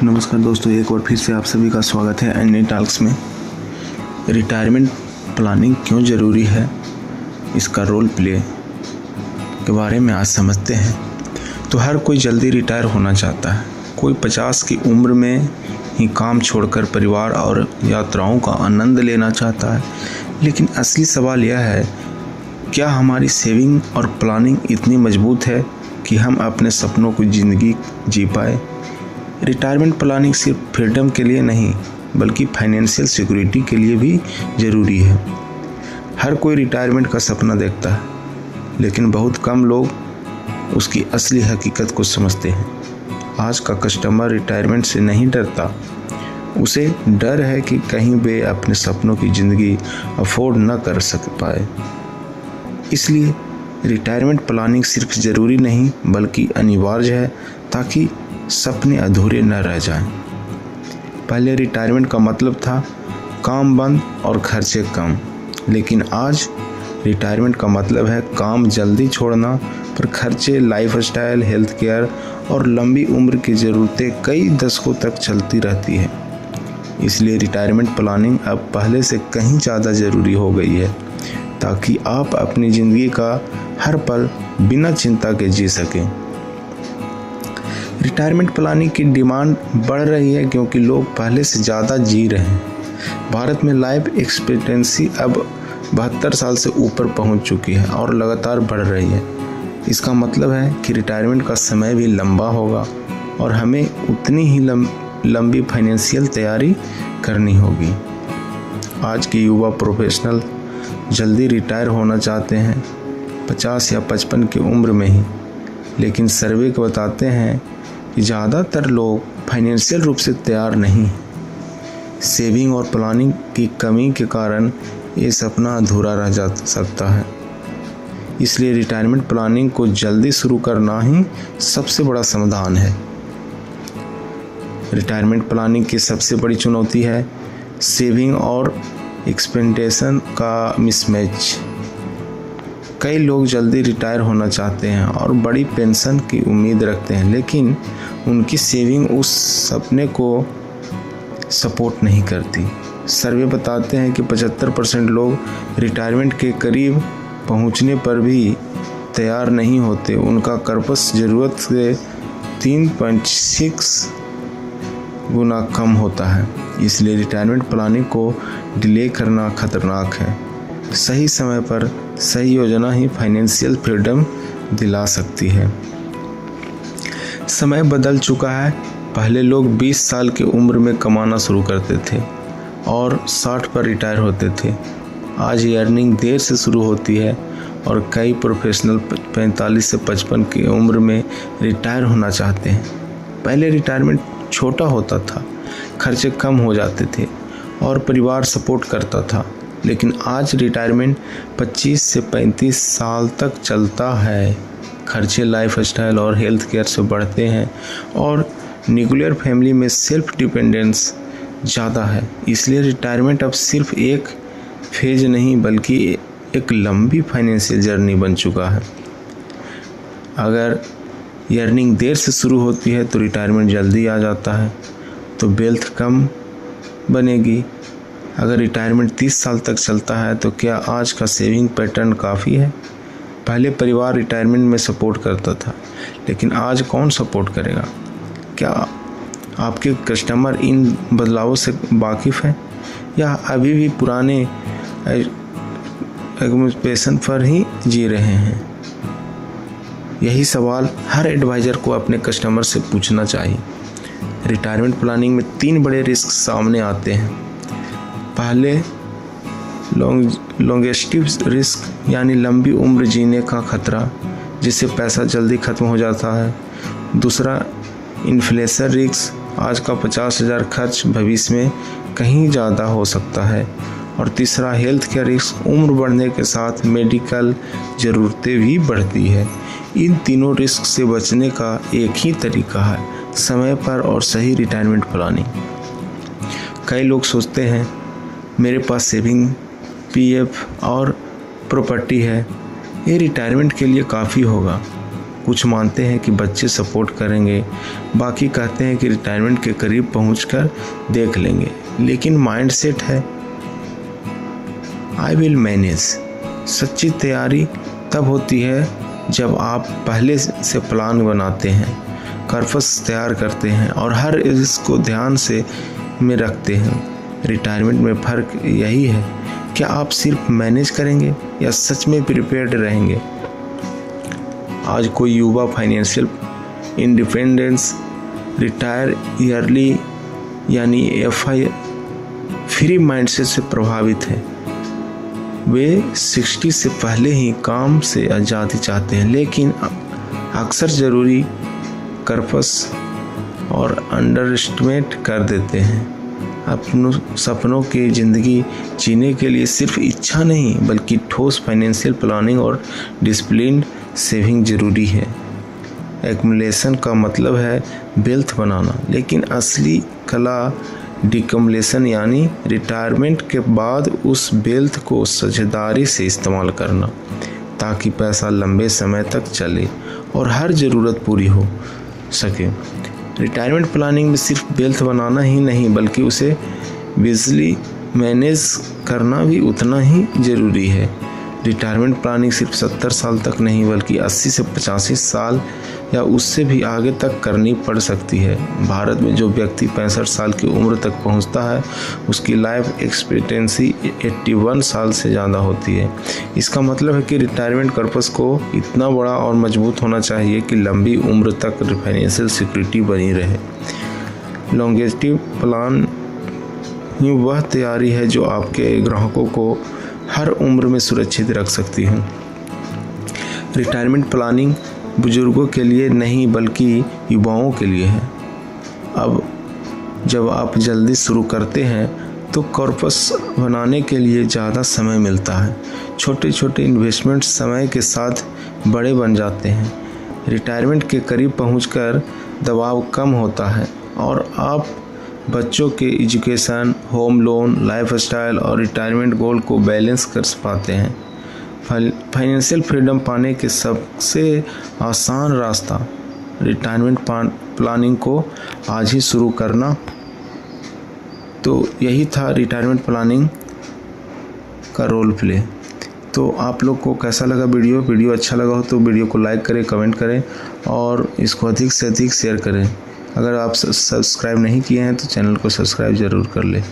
नमस्कार दोस्तों, एक बार फिर से आप सभी का स्वागत है एनए टॉक्स में। रिटायरमेंट प्लानिंग क्यों ज़रूरी है, इसका रोल प्ले के बारे में आज समझते हैं। तो हर कोई जल्दी रिटायर होना चाहता है। कोई 50 की उम्र में ही काम छोड़कर परिवार और यात्राओं का आनंद लेना चाहता है। लेकिन असली सवाल यह है, क्या हमारी सेविंग और प्लानिंग इतनी मजबूत है कि हम अपने सपनों की ज़िंदगी जी पाए। रिटायरमेंट प्लानिंग सिर्फ फ्रीडम के लिए नहीं, बल्कि फाइनेंशियल सिक्योरिटी के लिए भी ज़रूरी है। हर कोई रिटायरमेंट का सपना देखता है, लेकिन बहुत कम लोग उसकी असली हकीकत को समझते हैं। आज का कस्टमर रिटायरमेंट से नहीं डरता, उसे डर है कि कहीं वे अपने सपनों की ज़िंदगी अफोर्ड न कर सक पाए। इसलिए रिटायरमेंट प्लानिंग सिर्फ ज़रूरी नहीं, बल्कि अनिवार्य है, ताकि सपने अधूरे न रह जाएं। पहले रिटायरमेंट का मतलब था काम बंद और खर्चे कम, लेकिन आज रिटायरमेंट का मतलब है काम जल्दी छोड़ना पर खर्चे, लाइफस्टाइल, हेल्थ केयर और लंबी उम्र की ज़रूरतें कई दशकों तक चलती रहती है। इसलिए रिटायरमेंट प्लानिंग अब पहले से कहीं ज़्यादा ज़रूरी हो गई है, ताकि आप अपनी ज़िंदगी का हर पल बिना चिंता के जी सकें। रिटायरमेंट प्लानिंग की डिमांड बढ़ रही है क्योंकि लोग पहले से ज़्यादा जी रहे हैं। भारत में लाइफ एक्सपेक्टेंसी अब 72 साल से ऊपर पहुंच चुकी है और लगातार बढ़ रही है। इसका मतलब है कि रिटायरमेंट का समय भी लंबा होगा और हमें उतनी ही लंबी फाइनेंशियल तैयारी करनी होगी। आज के युवा प्रोफेशनल जल्दी रिटायर होना चाहते हैं, 50 या 55 की उम्र में ही, लेकिन सर्वे बताते हैं कि ज़्यादातर लोग फाइनेंशियल रूप से तैयार नहीं। सेविंग और प्लानिंग की कमी के कारण ये सपना अधूरा रह जा सकता है। इसलिए रिटायरमेंट प्लानिंग को जल्दी शुरू करना ही सबसे बड़ा समाधान है। रिटायरमेंट प्लानिंग की सबसे बड़ी चुनौती है सेविंग और एक्सपेंडेशन का मिसमैच। कई लोग जल्दी रिटायर होना चाहते हैं और बड़ी पेंशन की उम्मीद रखते हैं, लेकिन उनकी सेविंग उस सपने को सपोर्ट नहीं करती। सर्वे बताते हैं कि 75% लोग रिटायरमेंट के करीब पहुंचने पर भी तैयार नहीं होते। उनका कर्पस ज़रूरत से 3.6 गुना कम होता है। इसलिए रिटायरमेंट प्लानिंग को डिले करना खतरनाक है। सही समय पर सही योजना ही फाइनेंशियल फ्रीडम दिला सकती है। समय बदल चुका है। पहले लोग 20 साल की उम्र में कमाना शुरू करते थे और 60 पर रिटायर होते थे। आज अर्निंग देर से शुरू होती है और कई प्रोफेशनल 45 से 55 की उम्र में रिटायर होना चाहते हैं। पहले रिटायरमेंट छोटा होता था, खर्चे कम हो जाते थे और परिवार सपोर्ट करता था, लेकिन आज रिटायरमेंट 25 से 35 साल तक चलता है। खर्चे लाइफस्टाइल और हेल्थ केयर से बढ़ते हैं और न्यूक्लियर फैमिली में सेल्फ डिपेंडेंस ज़्यादा है। इसलिए रिटायरमेंट अब सिर्फ एक फेज नहीं, बल्कि एक लंबी फाइनेंशियल जर्नी बन चुका है। अगर अर्निंग देर से शुरू होती है तो रिटायरमेंट जल्दी आ जाता है, तो वेल्थ कम बनेगी। अगर रिटायरमेंट 30 साल तक चलता है तो क्या आज का सेविंग पैटर्न काफ़ी है? पहले परिवार रिटायरमेंट में सपोर्ट करता था, लेकिन आज कौन सपोर्ट करेगा? क्या आपके कस्टमर इन बदलावों से वाकिफ़ हैं या अभी भी पुराने एक्सपेक्टेशन पर ही जी रहे हैं? यही सवाल हर एडवाइज़र को अपने कस्टमर से पूछना चाहिए। रिटायरमेंट प्लानिंग में 3 बड़े रिस्क सामने आते हैं। पहले लॉन्गेस्टिव रिस्क, यानी लंबी उम्र जीने का खतरा, जिससे पैसा जल्दी ख़त्म हो जाता है। दूसरा इन्फ्लेशन रिस्क, आज का 50,000 खर्च भविष्य में कहीं ज़्यादा हो सकता है। और तीसरा हेल्थ केयर रिस्क, उम्र बढ़ने के साथ मेडिकल ज़रूरतें भी बढ़ती है। इन तीनों रिस्क से बचने का एक ही तरीका है, समय पर और सही रिटायरमेंट प्लानिंग। कई लोग सोचते हैं मेरे पास सेविंग, पीएफ और प्रॉपर्टी है, ये रिटायरमेंट के लिए काफ़ी होगा। कुछ मानते हैं कि बच्चे सपोर्ट करेंगे, बाकी कहते हैं कि रिटायरमेंट के करीब पहुंचकर देख लेंगे। लेकिन माइंडसेट है आई विल मैनेज। सच्ची तैयारी तब होती है जब आप पहले से प्लान बनाते हैं, कर्पस तैयार करते हैं और हर इसको ध्यान से में रखते हैं। रिटायरमेंट में फ़र्क यही है, क्या आप सिर्फ मैनेज करेंगे या सच में प्रिपेयर्ड रहेंगे। आज कोई युवा फाइनेंशियल इंडिपेंडेंस, रिटायर ईयरली यानी FI फ्री माइंडसेट से प्रभावित है। वे 60 से पहले ही काम से आज़ादी चाहते हैं, लेकिन अक्सर ज़रूरी कर्पस और अंडर एस्टिमेट कर देते हैं। अपनों सपनों की ज़िंदगी जीने के लिए सिर्फ इच्छा नहीं बल्कि ठोस फाइनेंशियल प्लानिंग और डिसिप्लिन सेविंग ज़रूरी है। एक्युमुलेशन का मतलब है वेल्थ बनाना, लेकिन असली कला डिकम्युलेशन यानी रिटायरमेंट के बाद उस वेल्थ को साझेदारी से इस्तेमाल करना, ताकि पैसा लंबे समय तक चले और हर ज़रूरत पूरी हो सके। रिटायरमेंट प्लानिंग में सिर्फ वेल्थ बनाना ही नहीं बल्कि उसे विजली मैनेज करना भी उतना ही ज़रूरी है। रिटायरमेंट प्लानिंग सिर्फ 70 साल तक नहीं बल्कि 80 से 85 साल या उससे भी आगे तक करनी पड़ सकती है। भारत में जो व्यक्ति 65 साल की उम्र तक पहुंचता है उसकी लाइफ एक्सपेक्टेंसी 81 साल से ज़्यादा होती है। इसका मतलब है कि रिटायरमेंट पर्पस को इतना बड़ा और मजबूत होना चाहिए कि लंबी उम्र तक फाइनेंशियल सिक्योरिटी बनी रहे। लॉन्गेविटी प्लान ही वह तैयारी है जो आपके ग्राहकों को हर उम्र में सुरक्षित रख सकती है। रिटायरमेंट प्लानिंग बुजुर्गों के लिए नहीं बल्कि युवाओं के लिए है। अब जब आप जल्दी शुरू करते हैं तो कॉर्पस बनाने के लिए ज़्यादा समय मिलता है। छोटे छोटे इन्वेस्टमेंट समय के साथ बड़े बन जाते हैं। रिटायरमेंट के करीब पहुंचकर दबाव कम होता है और आप बच्चों के एजुकेशन, होम लोन, लाइफस्टाइल और रिटायरमेंट गोल को बैलेंस कर पाते हैं। फाइनेंशियल फ्रीडम पाने के सबसे आसान रास्ता रिटायरमेंट प्लानिंग को आज ही शुरू करना। तो यही था रिटायरमेंट प्लानिंग का रोल प्ले। तो आप लोग को कैसा लगा वीडियो अच्छा लगा हो तो वीडियो को लाइक करें, कमेंट करें और इसको अधिक से अधिक शेयर करें। अगर आप सब्सक्राइब नहीं किए हैं तो चैनल को सब्सक्राइब ज़रूर कर लें।